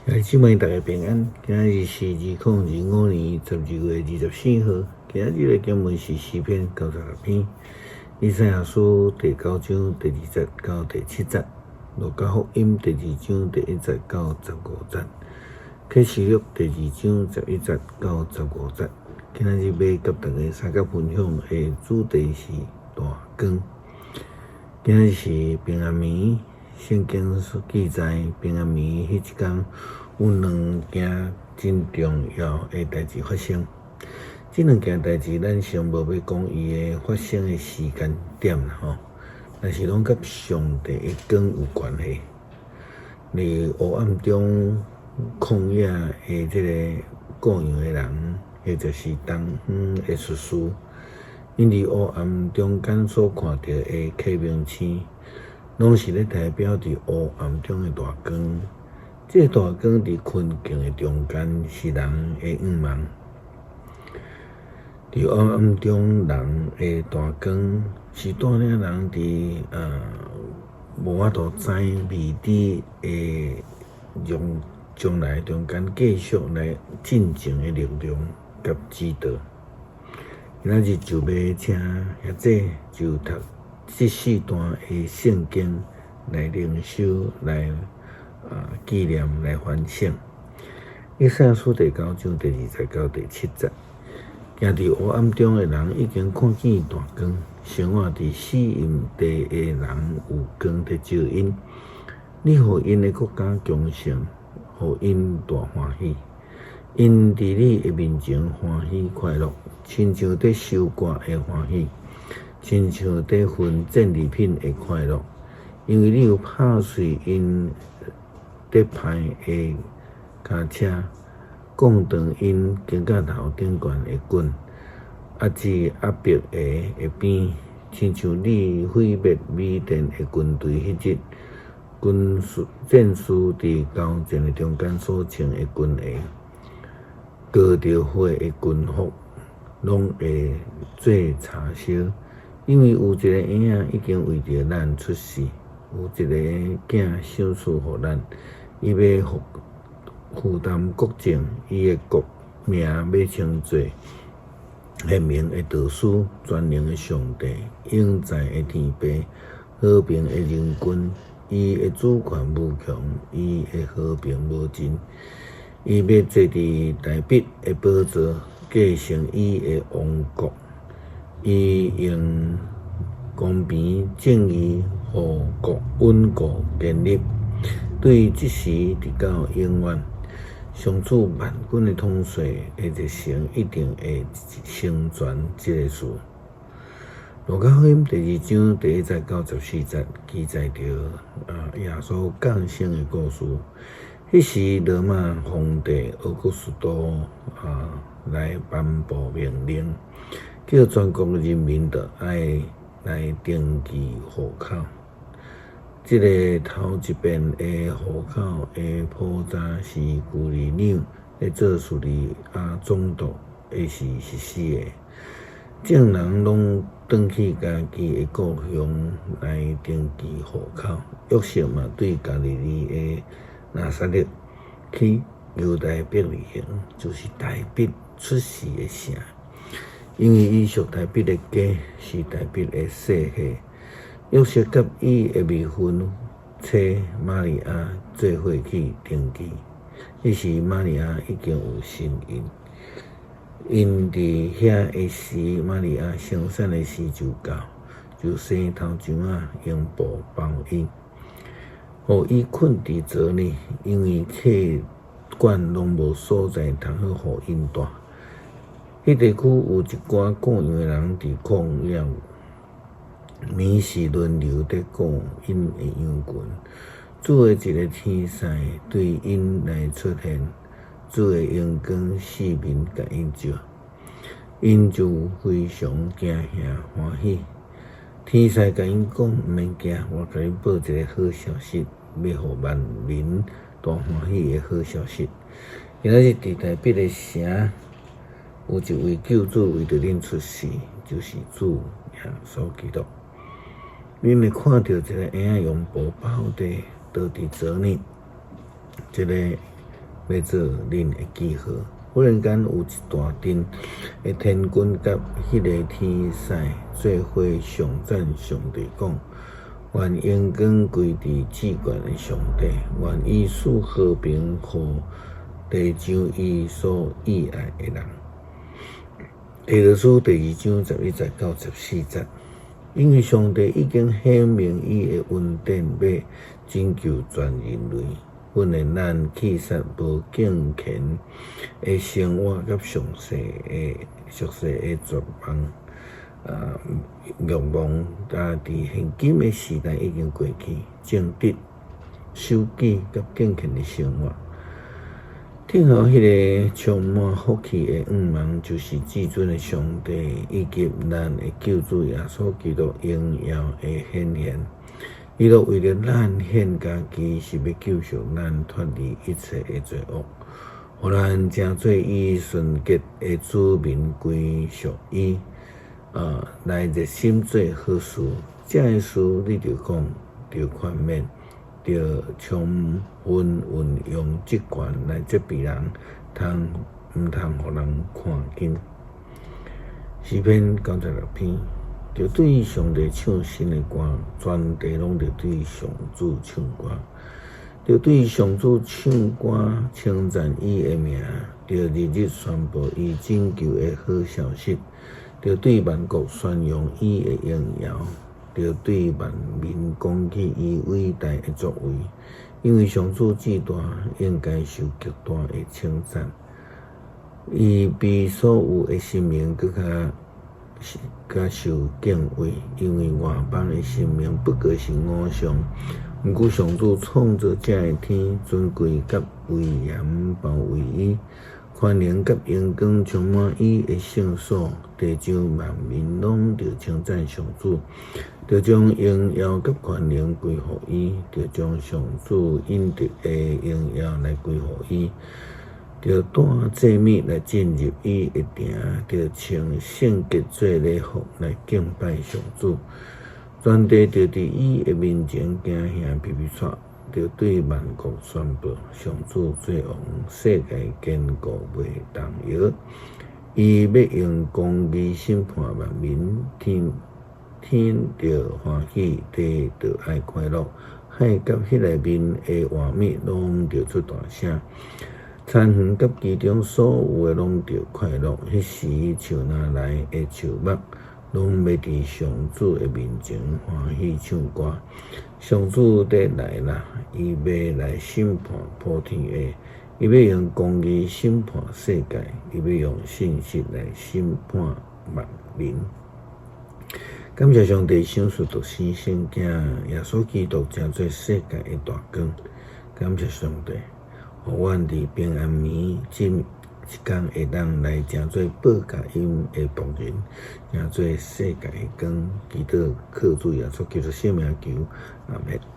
兄弟姊妹，大家平安。今日是2025年12月24号。今日的经文是诗篇96篇，以赛亚书第9章第2节到第7节，路加福音第2章第1节到15节，启示录第2章11节到15节。今日要甲大家三角分享的主题是大光。今日是平安暝。圣经所记载，平安暝迄一天，有两件真重要的代志发生。这两件代志，咱先无要讲伊的发生的时间点啦吼，但是拢甲上帝的光有关系。伫黑暗中旷野的这个各样的人，或者是东方的术士，因伫黑暗中间所看到的启明星，拢是咧代表伫黑暗中的大光。这大光伫困境的中间，是人的愿望。伫黑暗中，人的大光是带领人伫无法度知未知的将来中间继续来进前的力量甲指导。今仔日就要请或者就读这四段的圣经来灵修，来纪念，来反省。以赛亚书第9章第2节到第7节，行伫黑暗中的人已经看见大光，生活伫死荫地的人有光的照因。你互因的国家强盛，互因大欢喜。因伫你的面前欢喜快乐，亲像在收割的欢喜，亲像在分战利品的快乐。因为你有拍碎因得派的脚车，降断因经甲头顶悬的棍，压制压迫的边，亲像你毁灭米甸的军队迄日，战士伫交战的中间所穿的军鞋，高着火的军服，拢会做柴烧。因为有一个婴仔已经为着咱出世，有一个囝受赐予咱，伊要负担国政，伊的国名要称作贤明的导师，全能的上帝，永在的天父，和平的人君。伊的主权无穷，伊的和平无尽。伊要坐伫大笔的宝座，继承伊的王国。伊用公平正义护国稳固建立，对即时直到永远。上主万军的统帅的热诚一定会成全这个事。路加福音第2章第1节到14节记载着耶稣降生的故事。迄时罗马皇帝奥古斯都来颁布命令，叫全国人民都爱来登记户口。这个头一遍的户口的普查是旧里纽在做事的总督的是实施的，众人拢返去家己的故乡来登记户口。约瑟嘛对加利利的拿撒勒去犹太伯利恒，就是大笔出世的城，因为伊属大笔的家，是大笔的世系。约瑟甲伊的未婚妻玛利亚做伙去登记，迄时玛利亚已经有身孕。因伫遐的时，玛利亚生产的时就到，就生头上用布包伊，互伊困伫槽里，因为气管拢无所在通好互因住。迄地区有一寡各样的人伫旷野，暝是轮流伫讲因的羊群。主的一个天使对因来出现，主的阳光四面甲因照，因就非常惊吓欢喜。天使甲因讲：毋免惊，我甲你报一个好消息，要互万民大欢喜的好消息。今仔日伫大笔的城，有一位救主为着恁出世，就是主耶稣基督。恁会看到一个婴仔用布包伫倒伫槽里，一个要做恁的记号。忽然间有一大阵的天君甲迄个天使做伙上赞上帝讲：愿荣光归伫至高的上帝，愿伊赐和平互地上伊所喜爱的人。提多书第2章11节到14节，因为上帝已经显明伊的恩典要拯救全人类。本来咱气煞无敬虔的生活，甲俗世的绝望欲望，伫现今的时代已经过去，正直、守纪甲敬虔的生活。听候迄个充满福气的芒，就是至尊的上帝以及咱的救主耶稣基督荣耀的显现。伊都为了咱献家己，是要救赎咱脱离一切的罪恶，互咱成做伊纯洁的子民归属伊，来热心做好事。这个事你着讲，着宽免，着充分运用职权来责备人，毋通互人看见。诗篇96篇。着对上帝唱新的歌，全地拢着对上主唱歌，着对上主唱歌，称赞伊的名，着日日宣布伊拯救的好消息，着对万国宣扬伊的荣耀，着对万民讲起伊伟大的作为。因为上主至大，应该受极大的称赞，伊比所有的生命较受敬畏，因为外邦的生命不过是偶像。毋过上主创造这个天，尊贵甲威严包围伊，宽容甲荣光充满伊的圣所。地上万民拢着称赞上主，着将荣耀甲宽容归乎伊，着将上主应得的荣耀来归乎伊。着带祭物来进入伊的殿，着穿圣洁做礼服来敬拜上主。全地着伫伊的面前行行皮皮喘，着对万国宣布上主最王，世界坚固袂动摇。伊要用公义审判万民，天着欢喜，地着爱快乐，海甲迄内面的活物拢着出大声。田园甲其中所有的拢着快乐，迄时树林内的树木拢要伫上主的面前欢喜唱歌。上主得来啦，伊要来审判普天下，伊要用公义审判世界，伊要用信实来审判万民。感谢上帝赏赐独生圣子耶稣基督，成做世界的大光。感谢上帝。互阮伫平安暝一天会当来成做报佳音的仆人，成做世界的光。基督靠主耶稣基督圣名求，阿们。